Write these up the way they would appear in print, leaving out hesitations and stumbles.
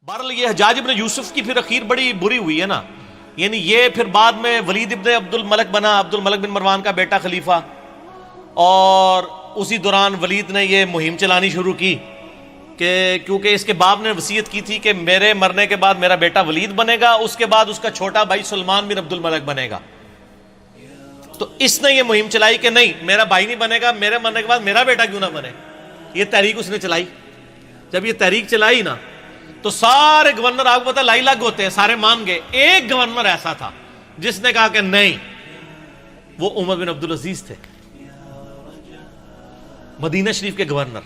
بہرحال یہ حجاج ابن یوسف کی پھر اخیر بڑی بری ہوئی ہے نا، یعنی یہ پھر بعد میں ولید ابن عبد الملک بنا، عبد الملک بن مروان کا بیٹا خلیفہ، اور اسی دوران ولید نے یہ مہم چلانی شروع کی کہ کیونکہ اس کے باپ نے وصیت کی تھی کہ میرے مرنے کے بعد میرا بیٹا ولید بنے گا، اس کے بعد اس کا چھوٹا بھائی سلمان بن عبد الملک بنے گا. تو اس نے یہ مہم چلائی کہ نہیں، میرا بھائی نہیں بنے گا، میرے مرنے کے بعد میرا بیٹا کیوں نہ بنے. یہ تحریک اس نے چلائی. جب یہ تحریک چلائی نا تو سارے گورنر، آپ کو پتا لائی لاگ ہوتے ہیں، سارے مان گئے. ایک گورنر ایسا تھا جس نے کہا کہ نہیں، وہ عمر بن عبد العزیز تھے، مدینہ شریف کے گورنر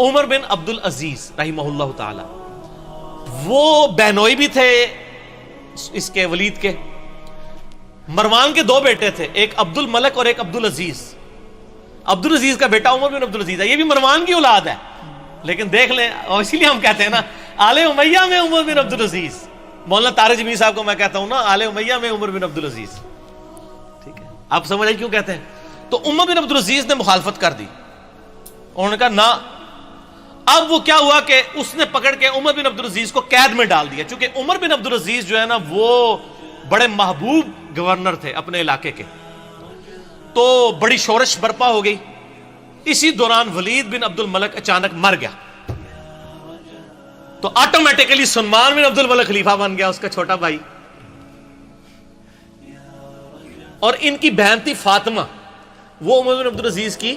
عمر بن عبد العزیز رحمہ اللہ تعالی. وہ بہنوئی بھی تھے اس کے ولید کے. مروان کے دو بیٹے تھے، ایک عبد الملک اور ایک عبد العزیز. عبد العزیز کا بیٹا عمر بن عبد العزیز ہے، یہ بھی مروان کی اولاد ہے. لیکن دیکھ لیں، اور اسی لیے ہم کہتے ہیں نا آل امیہ میں عمر بن عبد العزیز. مولانا طارق جمیل صاحب کو میں کہتا ہوں نا آل امیہ میں عمر بن عبد العزیز. ٹھیک ہے، آپ سمجھ آئی کیوں کہتے ہیں. تو عمر بن عبد العزیز نے مخالفت کر دی. انہوں نے کہا نہ. اب وہ کیا ہوا کہ اس نے پکڑ کے عمر بن عبد العزیز کو قید میں ڈال دیا. چونکہ عمر بن عبد العزیز جو ہے نا وہ بڑے محبوب گورنر تھے اپنے علاقے کے، تو بڑی شورش برپا ہو گئی. اسی دوران ولید بن عبد الملک اچانک مر گیا، تو آٹومیٹیکلی سلمان بن عبد الملک خلیفہ بن گیا، اس کا چھوٹا بھائی. اور ان کی بہن تھی فاطمہ، وہ عمر بن عبد العزیز کی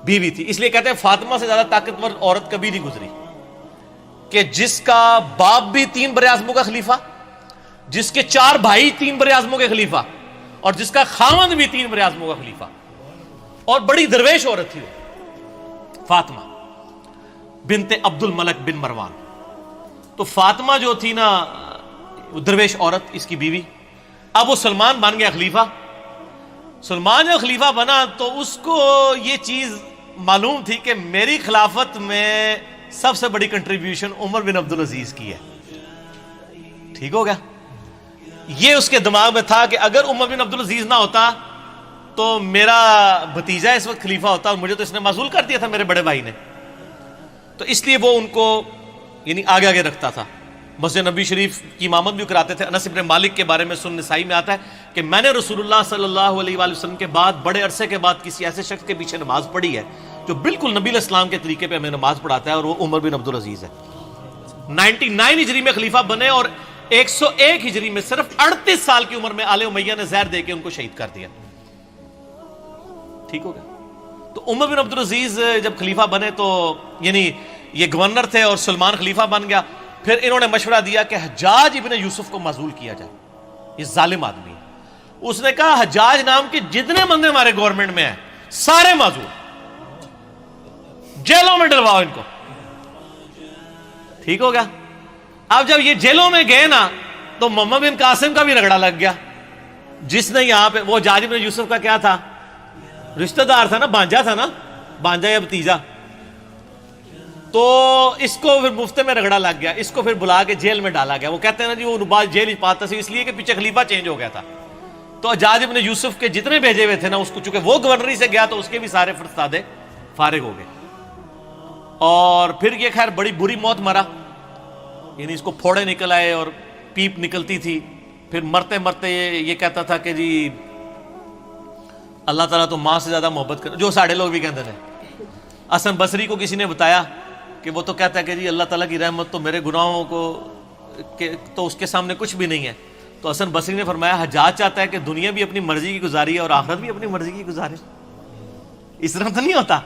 بیوی تھی. اس لیے کہتے ہیں فاطمہ سے زیادہ طاقتور عورت کبھی نہیں گزری، کہ جس کا باپ بھی 3 براعظموں کا خلیفہ، جس کے 4 بھائی 3 براعظموں کے خلیفہ، اور جس کا خاوند بھی 3 براعظموں کا خلیفہ. اور بڑی درویش عورت تھی وہ فاطمہ بنت عبد الملک بن مروان. تو فاطمہ جو تھی نا درویش عورت، اس کی بیوی. اب وہ سلمان بن گیا خلیفہ. سلمان جب خلیفہ بنا تو اس کو یہ چیز معلوم تھی کہ میری خلافت میں سب سے بڑی کنٹریبیوشن عمر بن عبد العزیز کی ہے. ٹھیک ہو گیا. یہ اس کے دماغ میں تھا کہ اگر عمر بن عبد العزیز نہ ہوتا تو میرا بھتیجا اس وقت خلیفہ ہوتا، اور مجھے تو اس نے معزول کر دیا تھا میرے بڑے بھائی نے. تو اس لیے وہ ان کو یعنی آگے آگے رکھتا تھا. مسجد نبی شریف کی امامت بھی کراتے تھے. انس بن مالک کے بارے میں سنن نسائی میں آتا ہے کہ میں نے رسول اللہ صلی اللہ علیہ وآلہ وسلم کے بعد بڑے عرصے کے بعد کسی ایسے شخص کے پیچھے نماز پڑھی ہے جو بالکل نبی علیہ السلام کے طریقے پہ ہمیں نماز پڑھاتا ہے، اور وہ عمر بن عبد العزیز ہے. 99 ہجری میں خلیفہ بنے، اور 101 ہجری میں صرف 38 سال کی عمر میں آل امیہ نے زہر دے کے ان کو شہید کر دیا. ٹھیک ہو گیا. تو عمر بن عبد العزیز جب خلیفہ بنے تو یعنی یہ گورنر تھے اور سلمان خلیفہ بن گیا. پھر انہوں نے مشورہ دیا کہ حجاج ابن یوسف کو معزول کیا جائے، یہ ظالم آدمی ہے. اس نے کہا حجاج نام کے جتنے بندے ہمارے گورنمنٹ میں ہیں سارے معزول، جیلوں میں ڈلواؤ ان کو. ٹھیک ہو گیا. اب جب یہ جیلوں میں گئے نا تو محمد بن قاسم کا بھی رگڑا لگ گیا، جس نے یہاں پہ، وہ حجاج ابن یوسف کا کیا تھا، رشتہ دار تھا نا، بانجا تھا نا، بانجا یا بھتیجا. تو اس کو پھر مفتے میں رگڑا لگ گیا، اس کو پھر بلا کے جیل میں ڈالا گیا. وہ کہتے ہیں نا جی وہ نباز جیل پاتا سی اس لیے کہ پیچھے خلیفہ چینج ہو گیا تھا. تو حجاج ابن یوسف کے جتنے بھیجے ہوئے تھے نا، اس کو چونکہ وہ گورنری سے گیا تو اس کے بھی سارے فرستادے فارغ ہو گئے. اور پھر یہ خیر بڑی بری موت مرا، یعنی اس کو پھوڑے نکل آئے اور پیپ نکلتی تھی. پھر مرتے مرتے یہ کہتا تھا کہ جی اللہ تعالیٰ تو ماں سے زیادہ محبت کر، جو ساڑھے لوگ بھی کہتے ہیں. حسن بصری کو کسی نے بتایا کہ وہ تو کہتا ہے کہ جی اللہ تعالیٰ کی رحمت تو میرے گناہوں کو تو اس کے سامنے کچھ بھی نہیں ہے. تو حسن بصری نے فرمایا حجاج چاہتا ہے کہ دنیا بھی اپنی مرضی کی گزاری ہے اور آخرت بھی اپنی مرضی کی گزارے. اس طرح تو نہیں ہوتا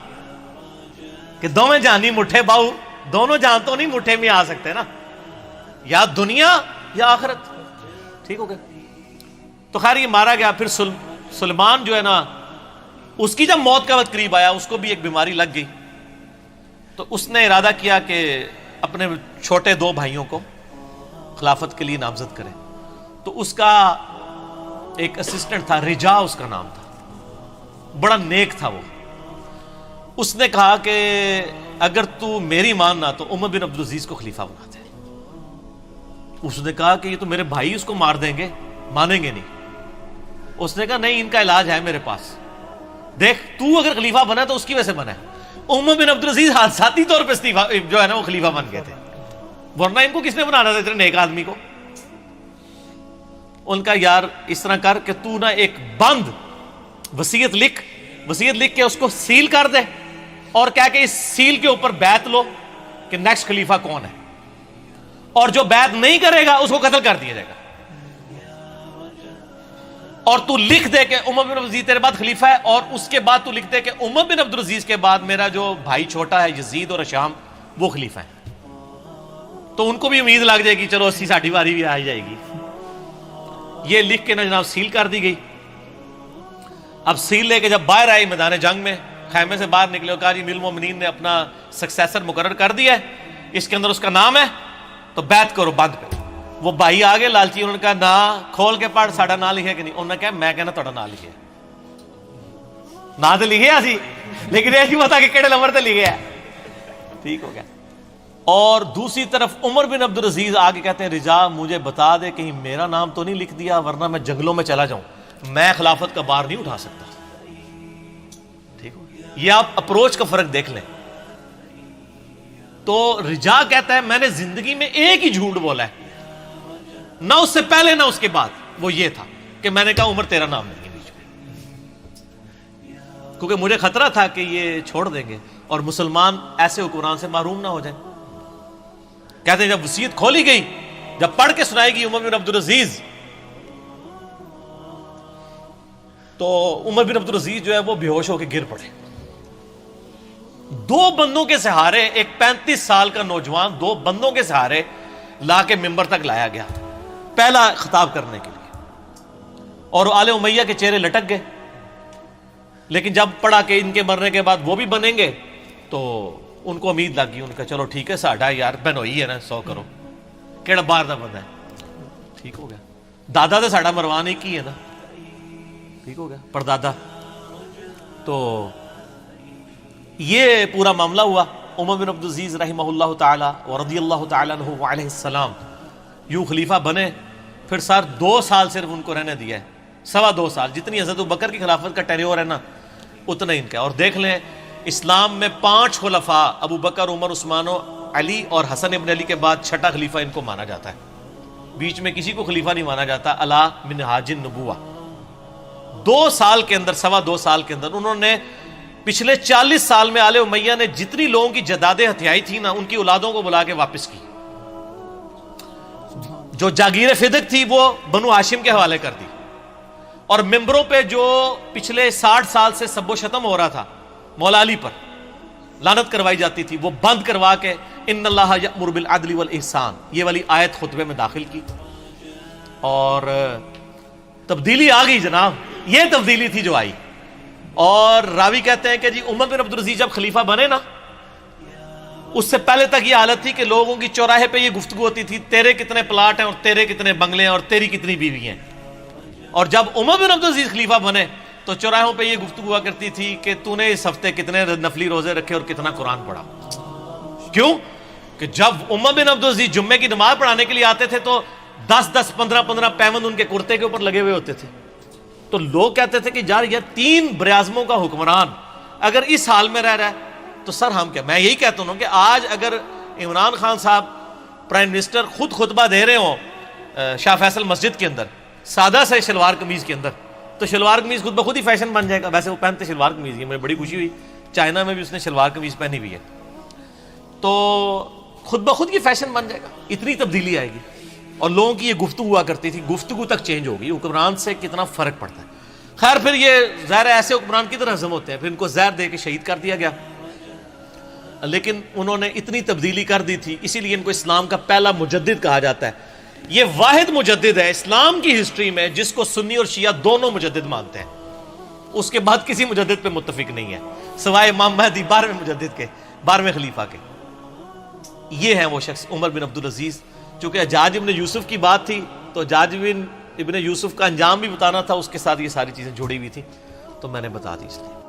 کہ دونوں جہانی مٹھے باؤ، دونوں جہان تو نہیں مٹھے میں آ سکتے نا، یا دنیا یا آخرت. ٹھیک ہو گیا. تو خیر یہ مارا گیا. پھر سلمان جو ہے نا، اس کی جب موت کا وقت قریب آیا اس کو بھی ایک بیماری لگ گئی. تو اس نے ارادہ کیا کہ اپنے چھوٹے 2 بھائیوں کو خلافت کے لیے نامزد کرے. تو اس کا ایک اسسٹنٹ تھا، رجا اس کا نام تھا، بڑا نیک تھا وہ. اس نے کہا کہ اگر تو میری ماننا تو عمر بن عبد العزیز کو خلیفہ بنا دے. اس نے کہا کہ یہ تو میرے بھائی اس کو مار دیں گے، مانیں گے نہیں. اس نے کہا نہیں، ان کا علاج ہے میرے پاس. دیکھ تو اگر خلیفہ بنا تو اس کی وجہ سے بنا ہے. عمر بن عبدالعزیز حادثاتی طور پہ جو ہے نا وہ خلیفہ بن گئے تھے، ورنہ ان کو کس نے بنانا تھا اتنے نیک آدمی کو؟ ان کا یار اس طرح کر کہ تو نا ایک بند وصیت لکھ کے اس کو سیل کر دے، اور کہہ کہ اس سیل کے اوپر بیعت لو کہ نیکسٹ خلیفہ کون ہے، اور جو بیعت نہیں کرے گا اس کو قتل کر دیا جائے گا، اور تو لکھ دے کہ عمر بن عبدالعزیز تیرے بعد خلیفہ ہے، اور اس کے بعد تو لکھ دے کہ عمر بن عبدالعزیز کے بعد میرا جو بھائی چھوٹا ہے یزید اور ہشام وہ خلیفہ ہے۔ تو ان کو بھی امید لگ جائے گی چلو اسی ساٹھی باری بھی آ جائے گی۔ یہ لکھ کے نا جناب سیل کر دی گئی۔ اب سیل لے کے جب باہر آئی میدان جنگ میں، خیمے سے باہر نکلے اور کہا جی امیر المومنین نے اپنا سکسیسر مقرر کر دیا ہے، اس کے اندر اس کا نام ہے، تو بیعت کرو بند پہ۔ وہ بھائی آگے لالچی، انہوں نے کہا نا کھول کے پڑھ ساڑا نام لکھے کہ نہیں؟ انہوں نے کہا میں کہنا تھوڑا نام لکھے، نام تو لکھے سی لیکن یہ نہیں پتا کہ کہڑے نمبر تے لکھے ہے۔ ٹھیک ہو گیا۔ اور دوسری طرف عمر بن عبدالعزیز آگے کہتے ہیں رضا مجھے بتا دے کہیں میرا نام تو نہیں لکھ دیا، ورنہ میں جنگلوں میں چلا جاؤں، میں خلافت کا بار نہیں اٹھا سکتا۔ ٹھیک ہو، یہ آپ اپروچ کا فرق دیکھ لیں۔ تو رجا کہتا ہے میں نے زندگی میں ایک ہی جھوٹ بولا ہے، نہ اس سے پہلے نہ اس کے بعد، وہ یہ تھا کہ میں نے کہا عمر تیرا نام نہیں ہے بیچ میں، کیونکہ مجھے خطرہ تھا کہ یہ چھوڑ دیں گے اور مسلمان ایسے حکمران سے محروم نہ ہو جائیں۔ کہتے ہیں جب وصیت کھولی گئی، جب پڑھ کے سنائی گئی عمر بن عبدالعزیز، تو عمر بن عبدالعزیز جو ہے وہ بے ہوش ہو کے گر پڑے۔ دو بندوں کے سہارے، ایک 35 سال کا نوجوان دو بندوں کے سہارے لا کے ممبر تک لایا گیا پہلا خطاب کرنے کے لیے، اور آل امیہ کے چہرے لٹک گئے۔ لیکن جب پڑھا کہ ان کے مرنے کے بعد وہ بھی بنیں گے تو ان کو امید لگ گئی، ان کا چلو ٹھیک ہے ساڈا یار بہنوئی ہے نا 100 کرو کیڑا باہر دا بندہ ہے۔ ٹھیک ہو گیا، دادا تو ساڈا مروان ایک ہی ہے نا، ٹھیک ہو گیا، پردادا۔ تو یہ پورا معاملہ ہوا۔ عمر بن عبدالعزیز رحمہ اللہ تعالی ورضی اللہ تعالی عنہ وعلیہ السلام یوں خلیفہ بنے۔ پھر سر 2 سال صرف ان کو رہنے دیا ہے، 2.25 سال، جتنی حضرت ابوبکر کی خلافت کا ٹینیور ہے نا اتنا ہی ان کا۔ اور دیکھ لیں اسلام میں 5 خلفاء ابو بکر، عمر، عثمان و علی اور حسن ابن علی کے بعد 6ٹھا خلیفہ ان کو مانا جاتا ہے، بیچ میں کسی کو خلیفہ نہیں مانا جاتا۔ علا منہاج النبوہ 2 سال کے اندر، 2.25 سال کے اندر انہوں نے پچھلے 40 سال میں آل امیہ نے جتنی لوگوں کی جدادیں ہتھیائی تھی نا ان کی اولادوں کو بلا کے واپس کی۔ جو جاگیر فدق تھی وہ بنو ہاشم کے حوالے کر دی، اور ممبروں پہ جو پچھلے 60 سال سے سب و شتم ہو رہا تھا مولا علی پر، لعنت کروائی جاتی تھی، وہ بند کروا کے ان اللہ یأمر بالعدل والاحسان یہ والی آیت خطبے میں داخل کی، اور تبدیلی آ گئی جناب۔ یہ تبدیلی تھی جو آئی۔ اور راوی کہتے ہیں کہ جی عمر بن عبدالعزیز جب خلیفہ بنے نا، اس سے پہلے تک یہ حالت تھی کہ لوگوں کی چوراہے پہ یہ گفتگو ہوتی تھی تیرے کتنے پلاٹ ہیں اور تیرے کتنے بنگلے ہیں اور تیری کتنی بیوی ہیں۔ اور جب عمر بن عبدالعزیز خلیفہ بنے تو چوراہوں پہ یہ گفتگو ہوا کرتی تھی کہ تو نے اس ہفتے کتنے نفلی روزے رکھے اور کتنا قرآن پڑھا۔ کیوں کہ جب عمر بن عبدالعزیز جمعے کی نماز پڑھانے کے لیے آتے تھے تو 10 15 پیوند ان کے کرتے کے اوپر لگے ہوئے ہوتے تھے۔ تو لوگ کہتے تھے کہ یار یہ 3 براعظموں کا حکمران اگر اس حال میں رہ رہا ہے تو سر ہم کیا۔ میں یہی کہتا ہوں کہ آج اگر عمران خان صاحب پرائم منسٹر خود خطبہ دے رہے ہوں شاہ فیصل مسجد کے اندر سادہ سے شلوار قمیض کے اندر، تو شلوار قمیض خود بخود ہی فیشن بن جائے گا۔ ویسے وہ پہنتے شلوار قمیض ہی، مجھے بڑی خوشی ہوئی چائنا میں بھی اس نے شلوار قمیض پہنی ہوئی ہے، تو خود بخود کی فیشن بن جائے گا، اتنی تبدیلی آئے گی۔ اور لوگوں کی یہ گفتگو ہوا کرتی تھی، گفتگو تک چینج ہوگی، حکمران سے کتنا فرق پڑتا ہے۔ خیر پھر یہ ظاہر ایسے حکمران کی طرح ہضم ہوتے ہیں، پھر ان کو زہر دے کے شہید کر دیا گیا، لیکن انہوں نے اتنی تبدیلی کر دی تھی، اسی لیے ان کو اسلام کا پہلا مجدد کہا جاتا ہے۔ یہ واحد مجدد ہے اسلام کی ہسٹری میں جس کو سنی اور شیعہ دونوں مجدد مانتے ہیں، اس کے بعد کسی مجدد پہ متفق نہیں ہے سوائے امام مہدی 12ویں مجدد کے، 12ویں خلیفہ کے۔ یہ ہیں وہ شخص عمر بن عبدالعزیز۔ چونکہ حجاج ابن یوسف کی بات تھی تو حجاج ابن یوسف کا انجام بھی بتانا تھا، اس کے ساتھ یہ ساری چیزیں جڑی ہوئی تھی، تو میں نے بتا دی اس لیے۔